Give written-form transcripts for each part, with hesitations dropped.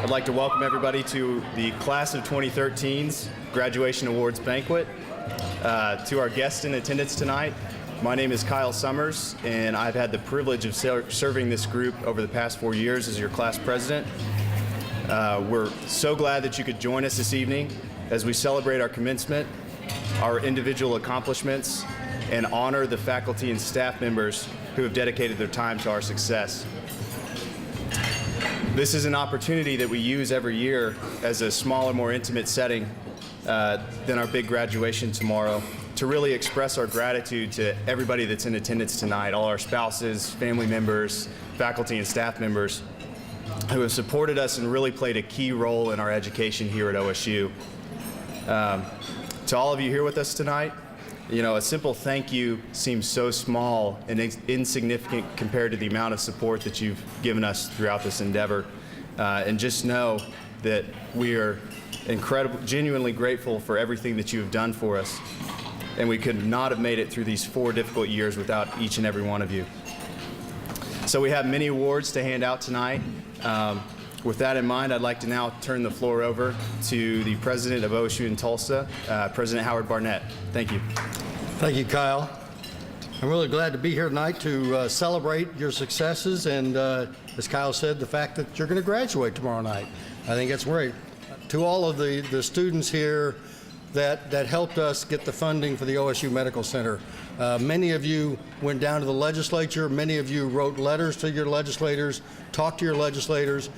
I'd like to welcome everybody to the Class of 2013's Graduation Awards Banquet. To our guests in attendance tonight, my name is Kyle Summers, and I've had the privilege of serving this group over the past 4 years as your class president. We're so glad that you could join us this evening as we celebrate our commencement, our individual accomplishments, and honor the faculty and staff members who have dedicated their time to our success. This is an opportunity that we use every year as a smaller, more intimate setting than our big graduation tomorrow to really express our gratitude to everybody that's in attendance tonight, all our spouses, family members, faculty and staff members who have supported us and really played a key role in our education here at OSU. To all of you here with us tonight, you know, a simple thank you seems so small and insignificant compared to the amount of support that you've given us throughout this endeavor. And just know that we are genuinely grateful for everything that you have done for us. And we could not have made it through these 4 difficult years without each and every one of you. So we have many awards to hand out tonight. With that in mind, I'd like to now turn the floor over to the president of OSU in Tulsa, President Howard Barnett. Thank you. Thank you, Kyle. I'm really glad to be here tonight to celebrate your successes and, as Kyle said, the fact that you're going to graduate tomorrow night. I think that's great. To all of the students here that helped us get the funding for the OSU Medical Center. Many of you went down to the legislature. Many of you wrote letters to your legislators, talked to your legislators.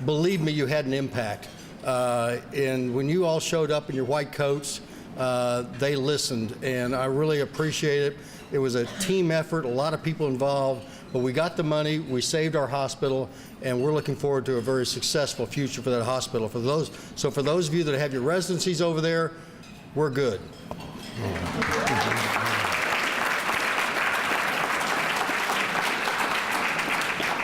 Believe me, you had an impact. And when you all showed up in your white coats, they listened, and I really appreciate it. It was a team effort, a lot of people involved, but we got the money, we saved our hospital, and we're looking forward to a very successful future for that hospital. So for those of you that have your residencies over there, we're good.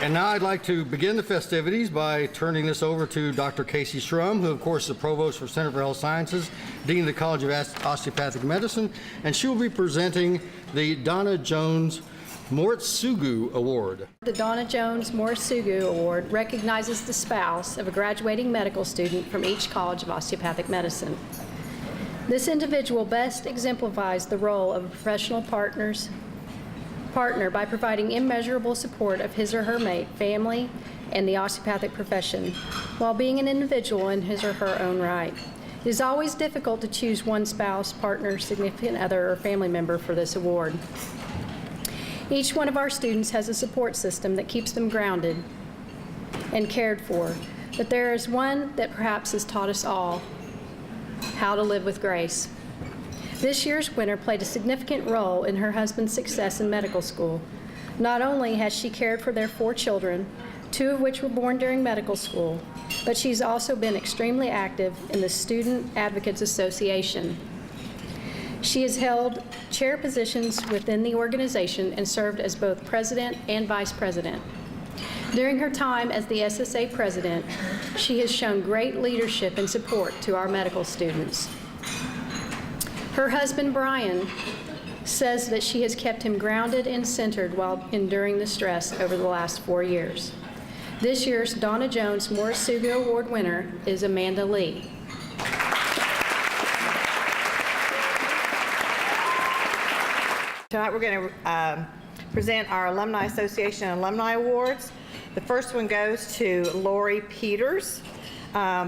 And now I'd like to begin the festivities by turning this over to Dr. Casey Shrum, who of course is the Provost for Center for Health Sciences, Dean of the College of Osteopathic Medicine, and she will be presenting the Donna Jones Mortsugu Award. The Donna Jones Mortsugu Award recognizes the spouse of a graduating medical student from each College of Osteopathic Medicine. This individual best exemplifies the role of a professional partner by providing immeasurable support of his or her mate, family, and the osteopathic profession, while being an individual in his or her own right. It is always difficult to choose one spouse, partner, significant other, or family member for this award. Each one of our students has a support system that keeps them grounded and cared for, but there is one that perhaps has taught us all how to live with grace. This year's winner played a significant role in her husband's success in medical school. Not only has she cared for their 4 children, 2 of which were born during medical school, but she's also been extremely active in the Student Advocates Association. She has held chair positions within the organization and served as both president and vice president. During her time as the SSA president, she has shown great leadership and support to our medical students. Her husband, Brian, says that she has kept him grounded and centered while enduring the stress over the last 4 years. This year's Donna Jones Mortsugu Award winner is Amanda Lee. Tonight we're going to present our Alumni Association Alumni Awards. The first one goes to Lori Peters.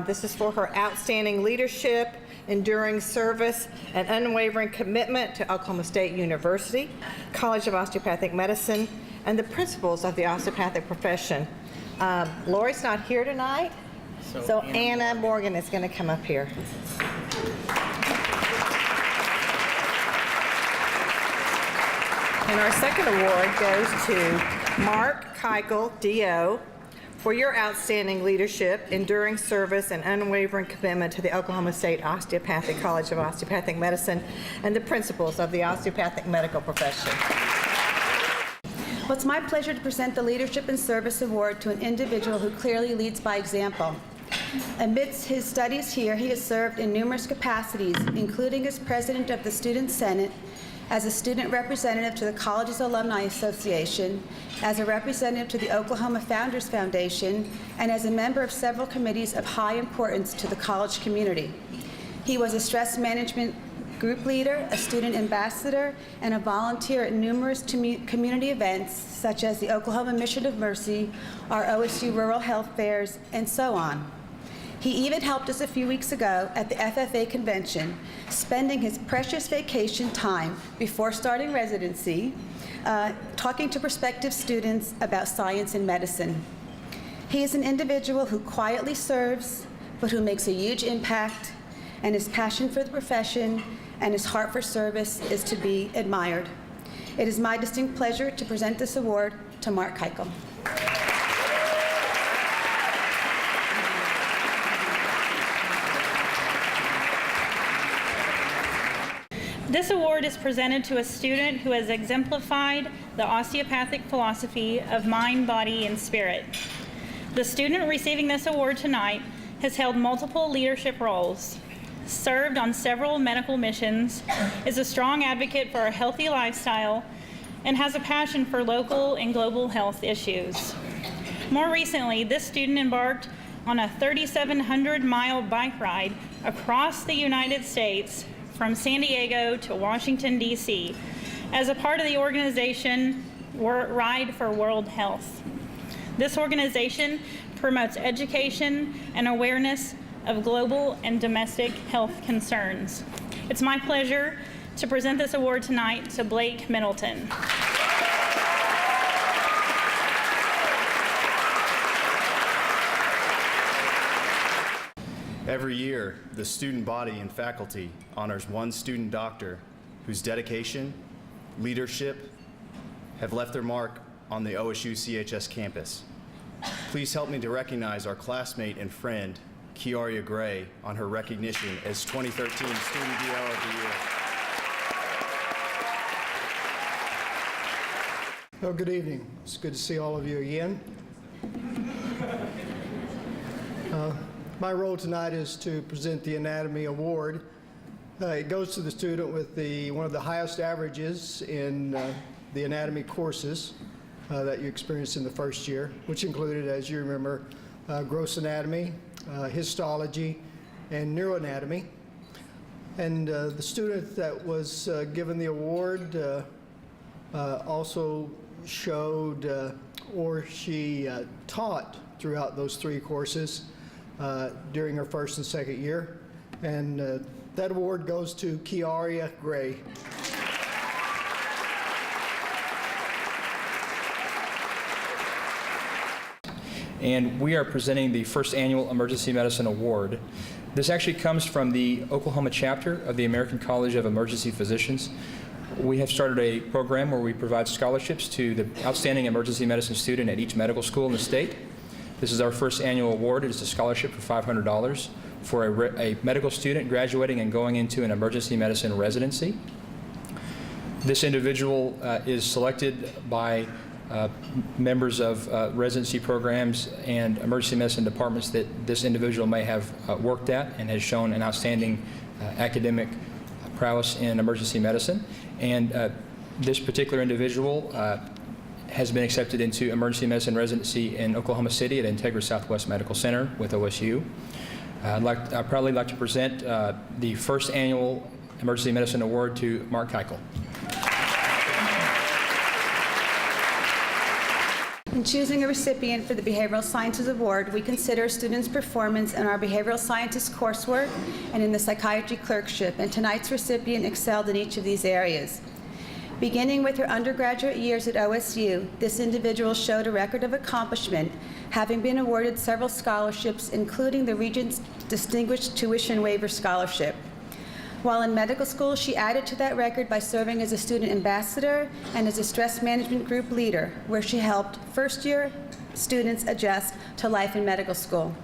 This is for her outstanding leadership, enduring service, and unwavering commitment to Oklahoma State University, College of Osteopathic Medicine, and the principles of the osteopathic profession. Lori's not here tonight, so Anna Morgan is going to come up here. And our second award goes to Mark Keichel, DO, for your outstanding leadership, enduring service, and unwavering commitment to the Oklahoma State Osteopathic College of Osteopathic Medicine and the principles of the osteopathic medical profession. Well, it's my pleasure to present the Leadership and Service Award to an individual who clearly leads by example. Amidst his studies here, he has served in numerous capacities, including as president of the Student Senate as a student representative to the college's Alumni Association, as a representative to the Oklahoma Founders Foundation, and as a member of several committees of high importance to the college community. He was a stress management group leader, a student ambassador, and a volunteer at numerous community events such as the Oklahoma Mission of Mercy, our OSU Rural Health Fairs, and so on. He even helped us a few weeks ago at the FFA convention, spending his precious vacation time before starting residency, talking to prospective students about science and medicine. He is an individual who quietly serves, but who makes a huge impact, and his passion for the profession and his heart for service is to be admired. It is my distinct pleasure to present this award to Mark Keichel. This award is presented to a student who has exemplified the osteopathic philosophy of mind, body, and spirit. The student receiving this award tonight has held multiple leadership roles, served on several medical missions, is a strong advocate for a healthy lifestyle, and has a passion for local and global health issues. More recently, this student embarked on a 3,700-mile bike ride across the United States from San Diego to Washington, D.C., as a part of the organization Ride for World Health. This organization promotes education and awareness of global and domestic health concerns. It's my pleasure to present this award tonight to Blake Middleton. Every year, the student body and faculty honors one student doctor whose dedication, leadership have left their mark on the OSU-CHS campus. Please help me to recognize our classmate and friend, Kiaria Gray, on her recognition as 2013 Student DO of the Year. Well, good evening. It's good to see all of you again. My role tonight is to present the Anatomy Award. It goes to the student with one of the highest averages in the anatomy courses that you experienced in the first year, which included, as you remember, gross anatomy, histology, and neuroanatomy. And the student that was given the award also showed or she taught throughout those three courses during her first and second year. And that award goes to Kiaria Gray. And we are presenting the first annual Emergency Medicine Award. This actually comes from the Oklahoma chapter of the American College of Emergency Physicians. We have started a program where we provide scholarships to the outstanding emergency medicine student at each medical school in the state. This is our first annual award. It is a scholarship for $500 for a medical student graduating and going into an emergency medicine residency. This individual is selected by members of residency programs and emergency medicine departments that this individual may have worked at and has shown an outstanding academic prowess in emergency medicine. And this particular individual has been accepted into emergency medicine residency in Oklahoma City at Integra Southwest Medical Center with OSU. I'd proudly like to present the first annual Emergency Medicine Award to Mark Keichel. In choosing a recipient for the Behavioral Sciences Award, we consider a student's performance in our behavioral sciences coursework and in the psychiatry clerkship, and tonight's recipient excelled in each of these areas. Beginning with her undergraduate years at OSU, this individual showed a record of accomplishment, having been awarded several scholarships, including the Regents Distinguished Tuition Waiver Scholarship. While in medical school, she added to that record by serving as a student ambassador and as a stress management group leader, where she helped first-year students adjust to life in medical school.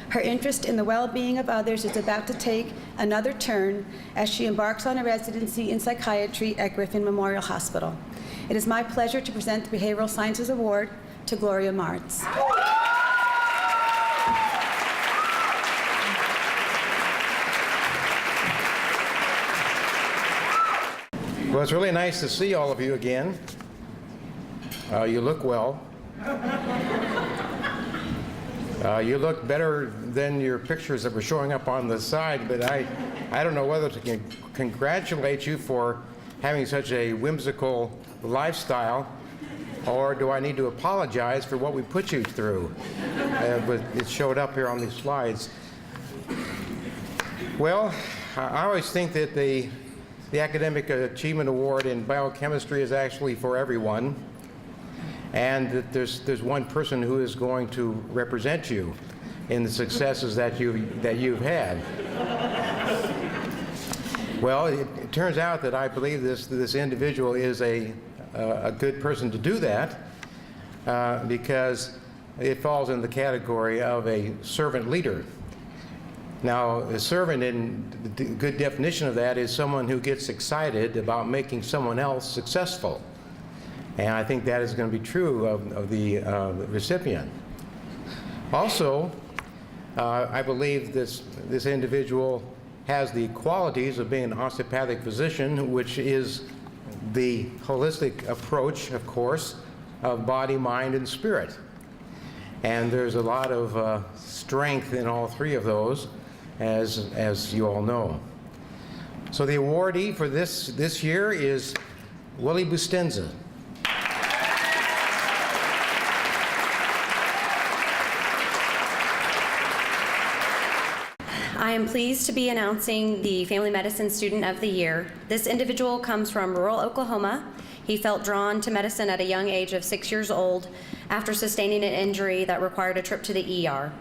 Her interest in the well-being of others is about to take another turn as she embarks on a residency in psychiatry at Griffin Memorial Hospital. It is my pleasure to present the Behavioral Sciences Award to Gloria Martz. Well, it's really nice to see all of you again. You look well. You look better than your pictures that were showing up on the side, but I don't know whether to congratulate you for having such a whimsical lifestyle, or do I need to apologize for what we put you through? But it showed up here on these slides. Well, I always think that the Academic Achievement Award in biochemistry is actually for everyone, and that there's one person who is going to represent you in the successes that you've had. Well, it turns out that I believe this individual is a good person to do that because it falls in the category of a servant leader. Now, a servant, in the good definition of that, is someone who gets excited about making someone else successful. And I think that is going to be true of the recipient. Also, I believe this individual has the qualities of being an osteopathic physician, which is the holistic approach, of course, of body, mind, and spirit. And there's a lot of strength in all three of those, as you all know. So the awardee for this year is Willie Bustenza. I am pleased to be announcing the Family Medicine Student of the Year. This individual comes from rural Oklahoma. He felt drawn to medicine at a young age of 6 years old after sustaining an injury that required a trip to the ER.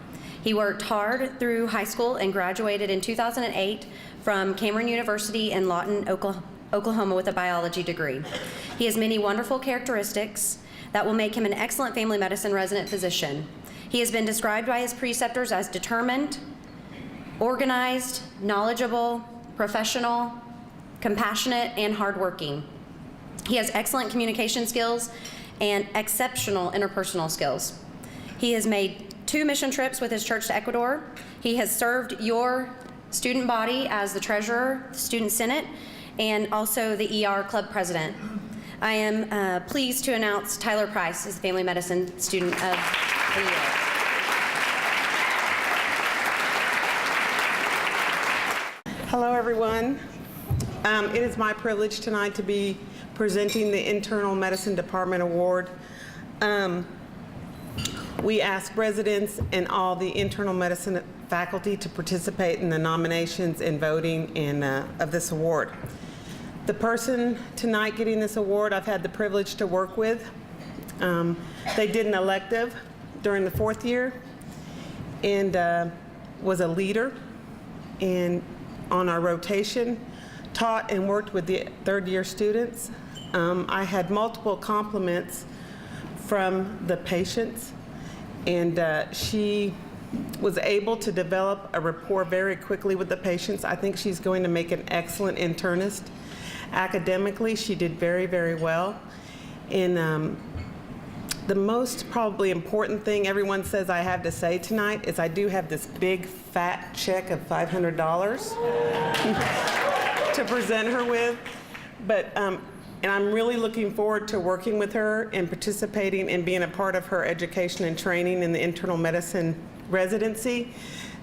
He worked hard through high school and graduated in 2008 from Cameron University in Lawton, Oklahoma with a biology degree. He has many wonderful characteristics that will make him an excellent family medicine resident physician. He has been described by his preceptors as determined, organized, knowledgeable, professional, compassionate, and hardworking. He has excellent communication skills and exceptional interpersonal skills. He has made 2 mission trips with his church to Ecuador. He has served your student body as the treasurer, the student senate, and also the ER club president. I am pleased to announce Tyler Price as the Family Medicine Student of the Year. Hello, everyone. It is my privilege tonight to be presenting the Internal Medicine Department Award. We ask residents and all the internal medicine faculty to participate in the nominations and voting of this award. The person tonight getting this award I've had the privilege to work with. They did an elective during the 4th year and was a leader and on our rotation, taught and worked with the 3rd year students. I had multiple compliments from the patients, and she was able to develop a rapport very quickly with the patients. I think she's going to make an excellent internist. Academically, she did very, very well. And the most probably important thing everyone says I have to say tonight is I do have this big fat check of $500 to present her with. But and I'm really looking forward to working with her and participating and being a part of her education and training in the internal medicine residency.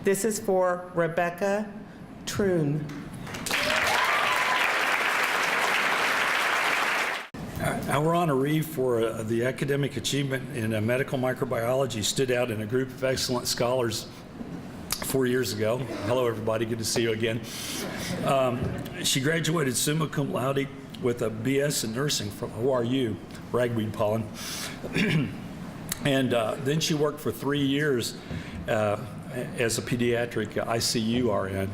This is for Rebecca Troon. Our honoree for the academic achievement in medical microbiology stood out in a group of excellent scholars 4 years ago. Hello, everybody. Good to see you again. She graduated summa cum laude with a BS in nursing from ORU, ragweed pollen. And then she worked for 3 years as a pediatric ICU RN.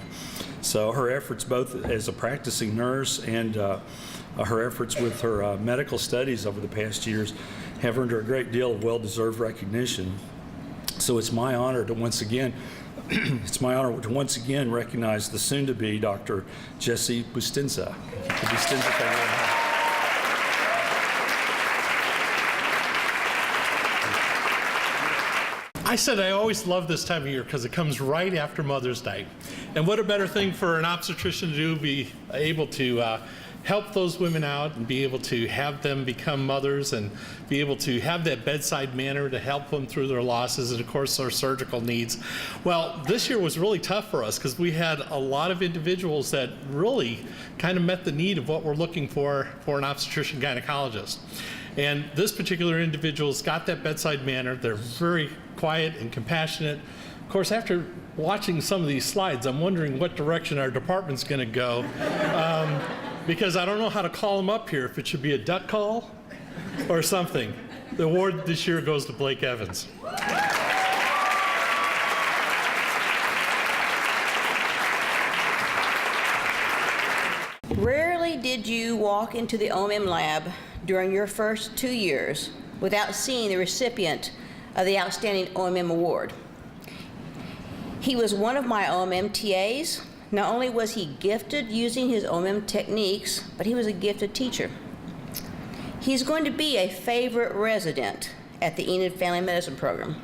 So her efforts both as a practicing nurse and her efforts with her medical studies over the past years have earned her a great deal of well-deserved recognition. So it's my honor to once again recognize the soon-to-be Dr. Jessie Bustenza. I said I always love this time of year because it comes right after Mother's Day. And what a better thing for an obstetrician to do, be able to help those women out and be able to have them become mothers and be able to have that bedside manner to help them through their losses and, of course, their surgical needs. Well, this year was really tough for us because we had a lot of individuals that really kind of met the need of what we're looking for an obstetrician gynecologist. And this particular individual's got that bedside manner. They're very quiet and compassionate. Of course, after watching some of these slides, I'm wondering what direction our department's going to go. Because I don't know how to call them up here, if it should be a duck call or something. The award this year goes to Blake Evans. Rarely did you walk into the OMM lab during your first 2 years without seeing the recipient of the Outstanding OMM Award. He was one of my OMM TAs. Not only was he gifted using his OMM techniques, but he was a gifted teacher. He's going to be a favorite resident at the Enid Family Medicine program,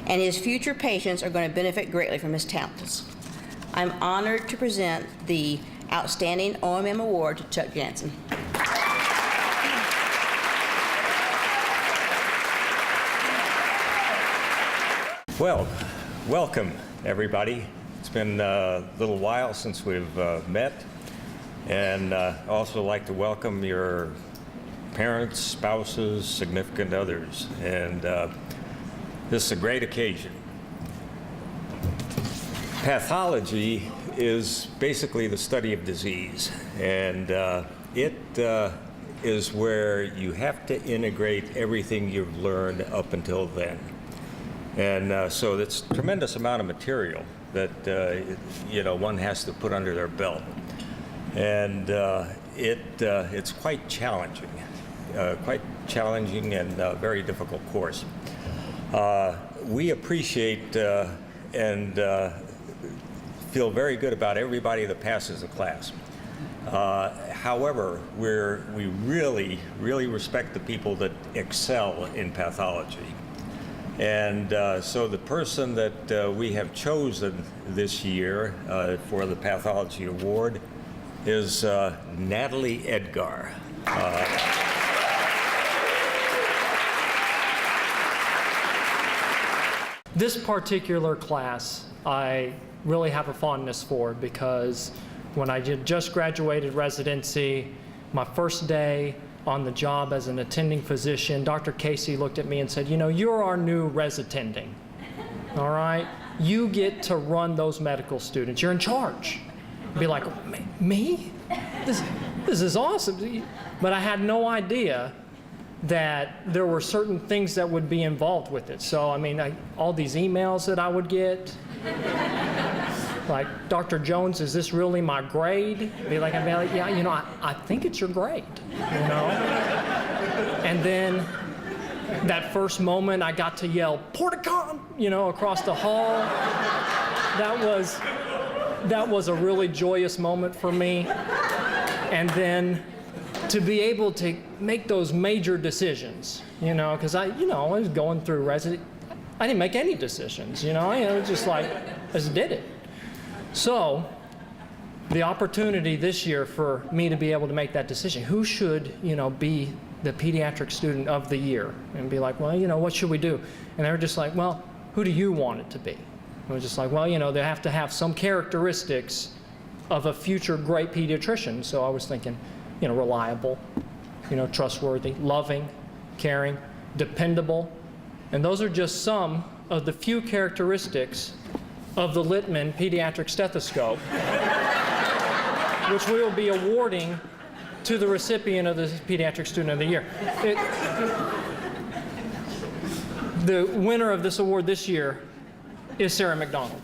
and his future patients are going to benefit greatly from his talents. I'm honored to present the Outstanding OMM Award to Chuck Jansen. Well, welcome everybody. It's been a little while since we've met, and I'd also like to welcome your parents, spouses, significant others, and this is a great occasion. Pathology is basically the study of disease, and it is where you have to integrate everything you've learned up until then. And so it's a tremendous amount of material that one has to put under their belt, and it's quite challenging and very difficult course. We appreciate and feel very good about everybody that passes the class. However, we really respect the people that excel in pathology. And so the person that we have chosen this year for the Pathology Award is Natalie Edgar. This particular class I really have a fondness for because when I just graduated residency, my first day on the job as an attending physician, Dr. Casey looked at me and said, you're our new residending, all right? You get to run those medical students. You're in charge. I'd be like, me? This is awesome. But I had no idea that there were certain things that would be involved with it. So, all these emails that I would get, like, Dr. Jones, is this really my grade? I'd be like, yeah, I think it's your grade, And then that first moment I got to yell, Porticon, across the hall. That was a really joyous moment for me. And then to be able to make those major decisions, because I was going through residency. I didn't make any decisions, it was just like, I just did it. So the opportunity this year for me to be able to make that decision, who should, be the pediatric student of the year, and be like, well, what should we do? And they were just like, well, who do you want it to be? I was just like, well, they have to have some characteristics of a future great pediatrician. So I was thinking, reliable, trustworthy, loving, caring, dependable. And those are just some of the few characteristics of the Littman Pediatric Stethoscope, which we will be awarding to the recipient of the Pediatric Student of the Year. The winner of this award this year is Sarah McDonald.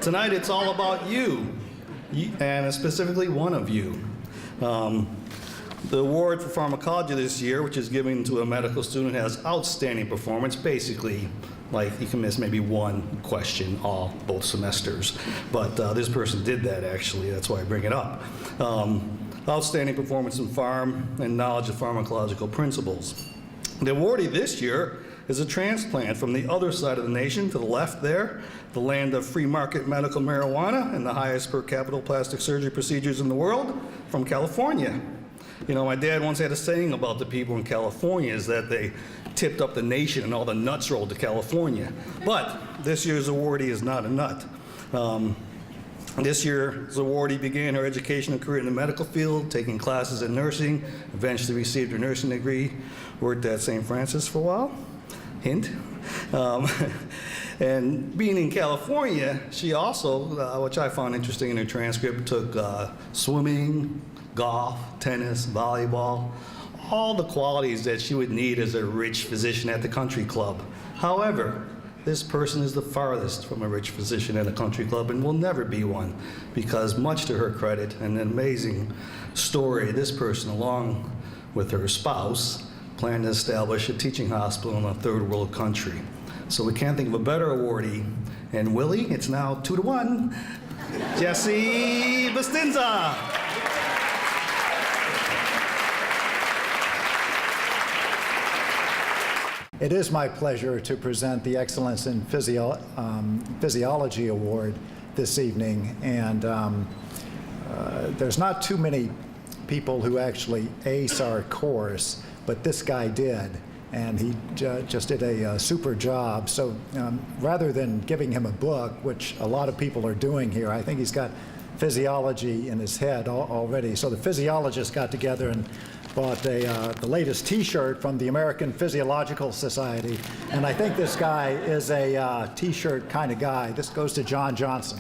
Tonight it's all about you, and specifically one of you. The award for pharmacology this year, which is given to a medical student, has outstanding performance. Basically, like, you can miss maybe one question both semesters. But this person did that, actually. That's why I bring it up. Outstanding performance in pharm and knowledge of pharmacological principles. The awardee this year is a transplant from the other side of the nation to the left there, the land of free market medical marijuana and the highest per capita plastic surgery procedures in the world, from California. You know, my dad once had a saying about the people in California is that they tipped up the nation and all the nuts rolled to California. But this year's awardee is not a nut. This year's awardee began her educational career in the medical field, taking classes in nursing, eventually received her nursing degree, worked at St. Francis for a while, hint. And being in California, she also, which I found interesting in her transcript, took swimming, golf, tennis, volleyball, all the qualities that she would need as a rich physician at the country club. However, this person is the farthest from a rich physician at a country club and will never be one, because much to her credit and an amazing story, this person, along with her spouse, planned to establish a teaching hospital in a third world country. So we can't think of a better awardee. And Willie, it's now 2-1, Jesse Bustinza. It is my pleasure to present the Excellence in Physiology Award this evening, and there's not too many people who actually ace our course, but this guy did, and he just did a super job. So rather than giving him a book, which a lot of people are doing here, I think he's got physiology in his head already. So the physiologists got together and bought the latest T-shirt from the American Physiological Society, and I think this guy is a T-shirt kind of guy. This goes to John Johnson.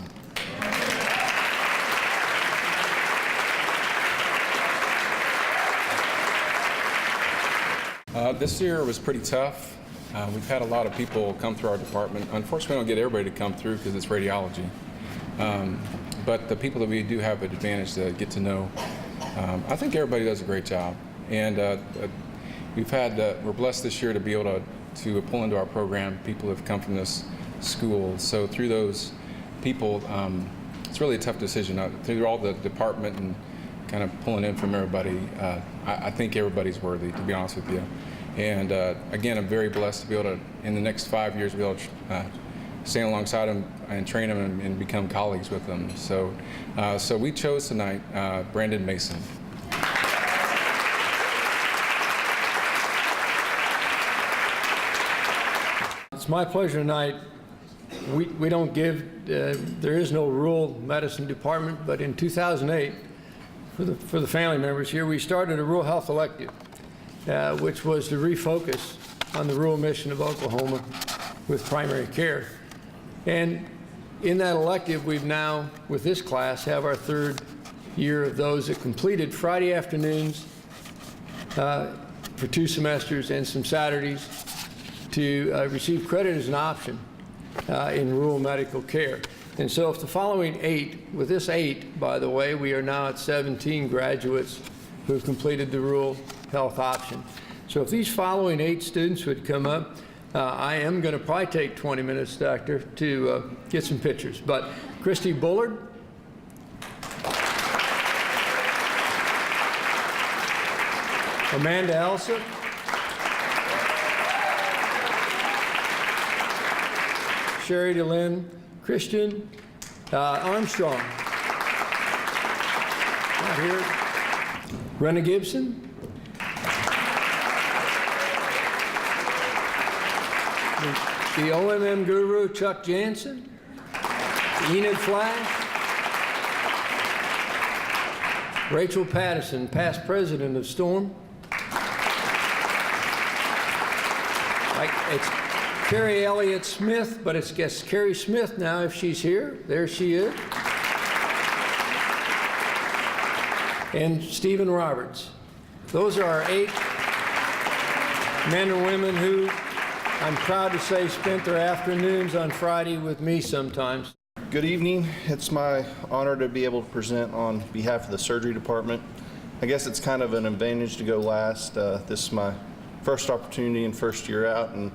This year was pretty tough. We've had a lot of people come through our department. Unfortunately, we don't get everybody to come through because it's radiology. But the people that we do have an advantage to get to know, I think everybody does a great job. And we're blessed this year to be able to pull into our program people who have come from this school. So through those people, it's really a tough decision. Through all the department and kind of pulling in from everybody, I think everybody's worthy, to be honest with you. And again, I'm very blessed to be able to, in the next 5 years, be able to stand alongside them and train them and become colleagues with them. So, so we chose tonight Brandon Mason. It's my pleasure tonight. We don't give, there is no rural medicine department, but in 2008, for the family members here, we started a rural health elective, which was to refocus on the rural mission of Oklahoma with primary care. And in that elective, we've now, with this class, have our third year of those that completed Friday afternoons for 2 semesters and some Saturdays to receive credit as an option in rural medical care. And so if the following 8, with this 8, by the way, we are now at 17 graduates who have completed the rural health option. So if these following 8 students would come up, I am going to probably take 20 minutes, Doctor, to get some pictures. But Christy Bullard, Amanda Elsa, Sherry DeLynn, Christian Armstrong, not here, Brenna Gibson, the OMM guru Chuck Jansen, Enid Flash, Rachel Pattison, past president of Storm. It's Carrie Elliott Smith, but it's guess Carrie Smith now if she's here. There she is. And Stephen Roberts. Those are our 8 men and women who, I'm proud to say, spent their afternoons on Friday with me sometimes. Good evening. It's my honor to be able to present on behalf of the surgery department. I guess it's kind of an advantage to go last. This is my first opportunity and first year out, and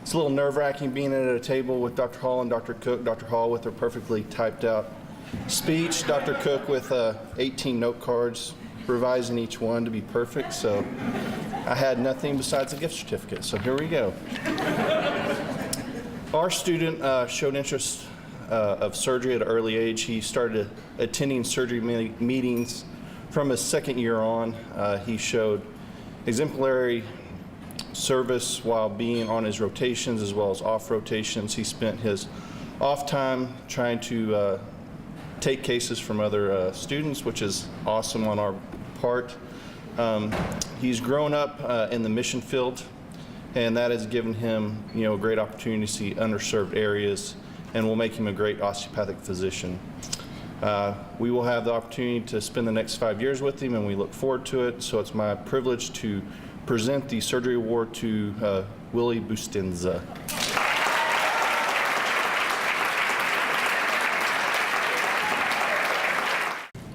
it's a little nerve-wracking being at a table with Dr. Hall and Dr. Cook. Dr. Hall with her perfectly typed out speech, Dr. Cook with 18 note cards, revising each one to be perfect. So I had nothing besides a gift certificate, so here we go. Our student showed interest of surgery at an early age. He started attending surgery meetings from his second year on. He showed exemplary service while being on his rotations as well as off rotations. He spent his off time trying to take cases from other students, which is awesome on our part. He's grown up in the mission field, and that has given him, a great opportunity to see underserved areas and will make him a great osteopathic physician. We will have the opportunity to spend the next 5 years with him, and we look forward to it. So it's my privilege to present the surgery award to Willie Bustenza.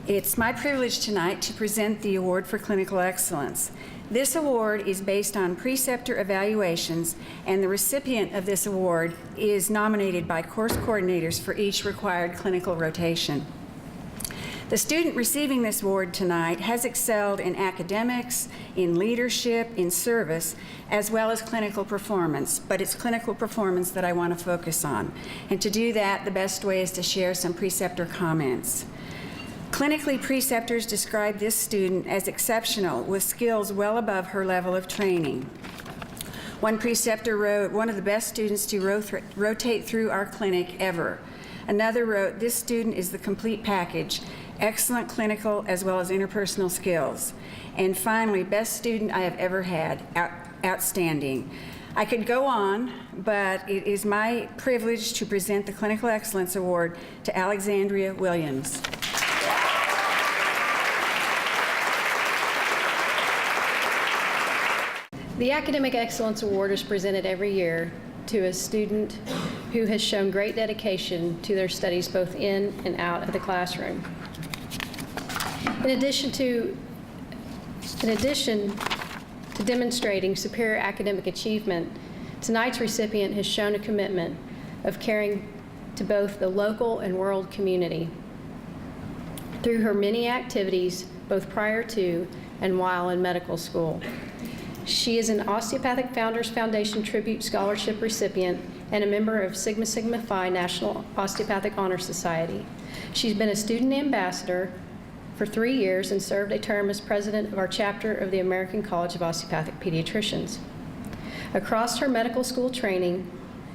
It's my privilege tonight to present the Award for Clinical Excellence. This award is based on preceptor evaluations, and the recipient of this award is nominated by course coordinators for each required clinical rotation. The student receiving this award tonight has excelled in academics, in leadership, in service, as well as clinical performance, but it's clinical performance that I want to focus on. And to do that, the best way is to share some preceptor comments. Clinically, preceptors describe this student as exceptional with skills well above her level of training. One preceptor wrote, "One of the best students to rotate through our clinic ever." Another wrote, "This student is the complete package, excellent clinical as well as interpersonal skills." And finally, "Best student I have ever had, outstanding." I could go on, but it is my privilege to present the Clinical Excellence Award to Alexandria Williams. The Academic Excellence Award is presented every year to a student who has shown great dedication to their studies both in and out of the classroom. In addition to demonstrating superior academic achievement, tonight's recipient has shown a commitment of caring to both the local and world community through her many activities both prior to and while in medical school. She is an Osteopathic Founders Foundation Tribute Scholarship recipient and a member of Sigma Sigma Phi National Osteopathic Honor Society. She's been a student ambassador for 3 years and served a term as president of our chapter of the American College of Osteopathic Pediatricians. Across her medical school training,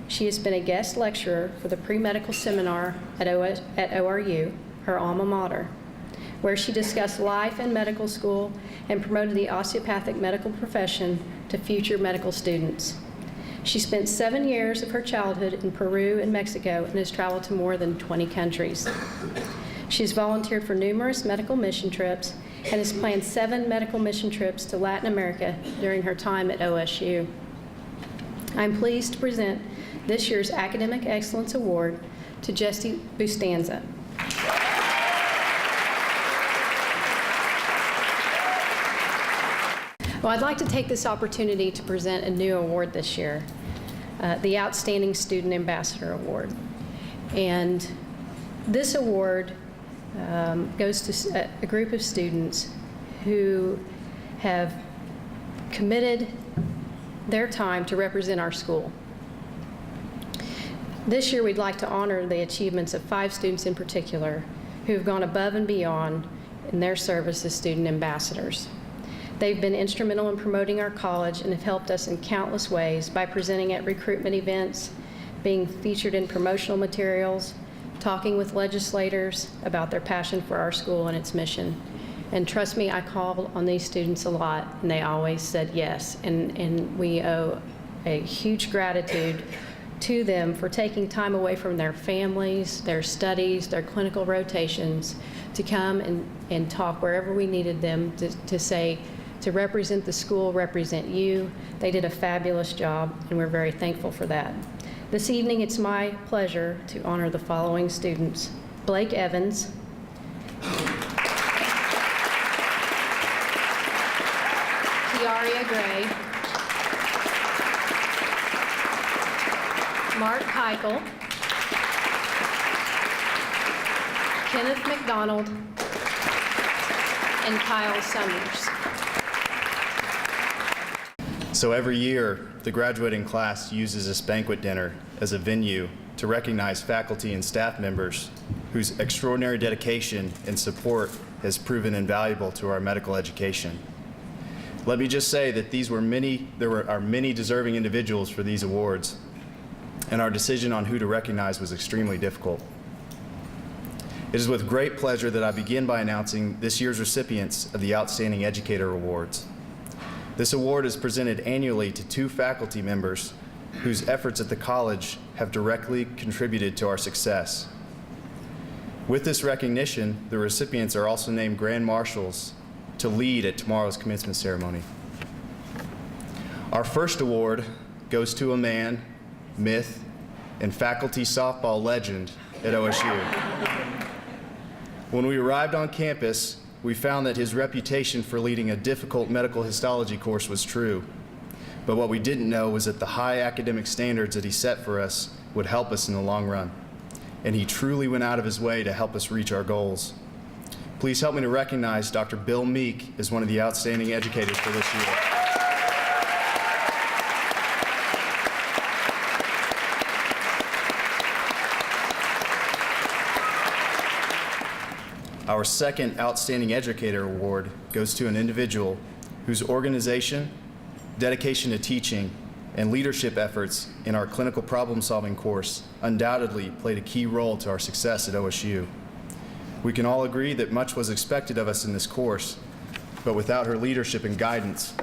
she has been a guest lecturer for the pre-medical seminar at ORU, her alma mater, where she discussed life in medical school and promoted the osteopathic medical profession to future medical students. She spent 7 years of her childhood in Peru and Mexico and has traveled to more than 20 countries. She has volunteered for numerous medical mission trips and has planned 7 medical mission trips to Latin America during her time at OSU. I'm pleased to present this year's Academic Excellence Award to Jessie Bustenza. Well, I'd like to take this opportunity to present a new award this year, the Outstanding Student Ambassador Award. And this award goes to a group of students who have committed their time to represent our school. This year, we'd like to honor the achievements of 5 students in particular who have gone above and beyond in their service as student ambassadors. They've been instrumental in promoting our college and have helped us in countless ways by presenting at recruitment events, being featured in promotional materials, talking with legislators about their passion for our school and its mission. And trust me, I called on these students a lot, and they always said yes. And we owe a huge gratitude to them for taking time away from their families, their studies, their clinical rotations, to come and talk wherever we needed them to say, to represent the school, represent you. They did a fabulous job, and we're very thankful for that. This evening, it's my pleasure to honor the following students: Blake Evans, Tiaria Gray, Mark Heichel, Kenneth McDonald, and Kyle Summers. So every year, the graduating class uses this banquet dinner as a venue to recognize faculty and staff members whose extraordinary dedication and support has proven invaluable to our medical education. Let me just say that there are many deserving individuals for these awards, and our decision on who to recognize was extremely difficult. It is with great pleasure that I begin by announcing this year's recipients of the Outstanding Educator Awards. This award is presented annually to 2 faculty members whose efforts at the college have directly contributed to our success. With this recognition, the recipients are also named Grand Marshals to lead at tomorrow's commencement ceremony. Our first award goes to a man, myth, and faculty softball legend at OSU. When we arrived on campus, we found that his reputation for leading a difficult medical histology course was true. But what we didn't know was that the high academic standards that he set for us would help us in the long run. And he truly went out of his way to help us reach our goals. Please help me to recognize Dr. Bill Meek as one of the outstanding educators for this year. Our second Outstanding Educator Award goes to an individual whose organization, dedication to teaching, and leadership efforts in our clinical problem-solving course undoubtedly played a key role to our success at OSU. We can all agree that much was expected of us in this course, but without her leadership and guidance,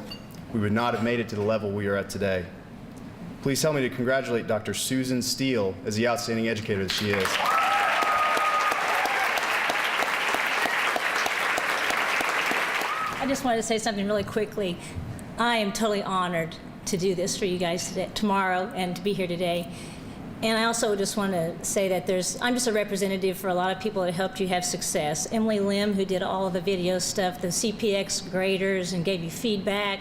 we would not have made it to the level we are at today. Please help me to congratulate Dr. Susan Steele as the outstanding educator that she is. I just wanted to say something really quickly. I am totally honored to do this for you guys today, tomorrow, and to be here today. And I also just want to say that I'm just a representative for a lot of people that helped you have success. Emily Lim, who did all of the video stuff, the CPX graders and gave you feedback,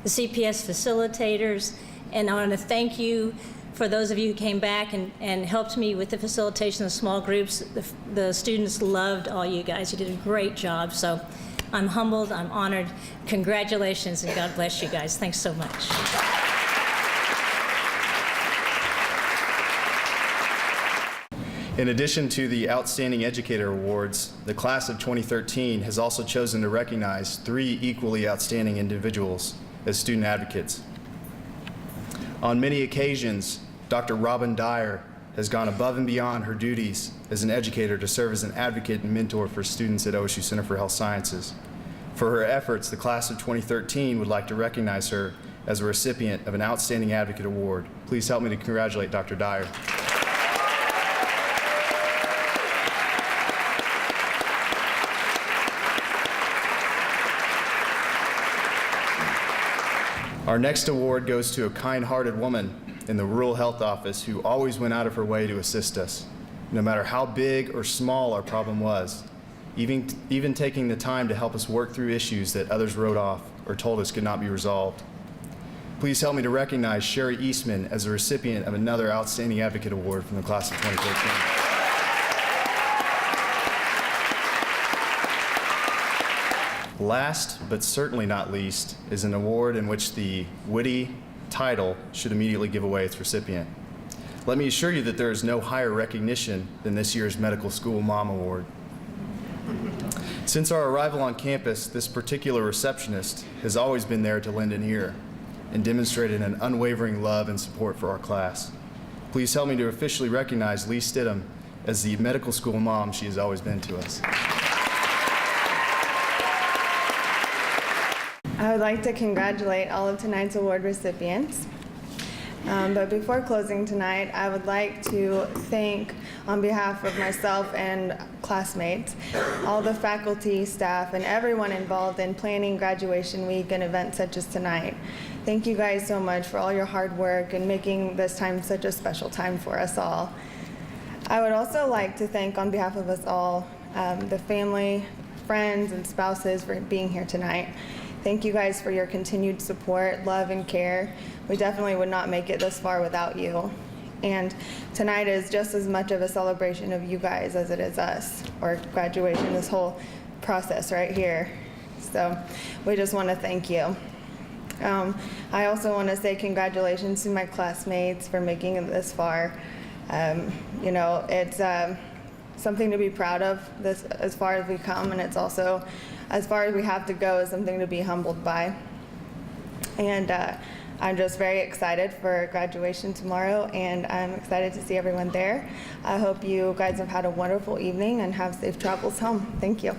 the CPS facilitators, and I want to thank you for those of you who came back and helped me with the facilitation of small groups. The students loved all you guys. You did a great job. So I'm humbled, I'm honored. Congratulations, and God bless you guys. Thanks so much. In addition to the Outstanding Educator Awards, the class of 2013 has also chosen to recognize 3 equally outstanding individuals as student advocates. On many occasions, Dr. Robin Dyer has gone above and beyond her duties as an educator to serve as an advocate and mentor for students at OSU Center for Health Sciences. For her efforts, the class of 2013 would like to recognize her as a recipient of an Outstanding Advocate Award. Please help me to congratulate Dr. Dyer. Our next award goes to a kind-hearted woman in the Rural Health Office who always went out of her way to assist us, no matter how big or small our problem was, even taking the time to help us work through issues that others wrote off or told us could not be resolved. Please help me to recognize Sherry Eastman as a recipient of another Outstanding Advocate Award from the class of 2013. Last, but certainly not least, is an award in which the witty title should immediately give away its recipient. Let me assure you that there is no higher recognition than this year's Medical School Mom Award. Since our arrival on campus, this particular receptionist has always been there to lend an ear and demonstrated an unwavering love and support for our class. Please help me to officially recognize Lee Stidham as the medical school mom she has always been to us. I would like to congratulate all of tonight's award recipients. But before closing tonight, I would like to thank, on behalf of myself and classmates, all the faculty, staff, and everyone involved in planning graduation week and events such as tonight. Thank you guys so much for all your hard work and making this time such a special time for us all. I would also like to thank, on behalf of us all, the family, friends, and spouses for being here tonight. Thank you guys for your continued support, love, and care. We definitely would not make it this far without you. And tonight is just as much of a celebration of you guys as it is us, or graduation, this whole process right here. So we just want to thank you. I also want to say congratulations to my classmates for making it this far. You know, it's something to be proud of this as far as we come, and it's also as far as we have to go is something to be humbled by. And I'm just very excited for graduation tomorrow, and I'm excited to see everyone there. I hope you guys have had a wonderful evening and have safe travels home. Thank you.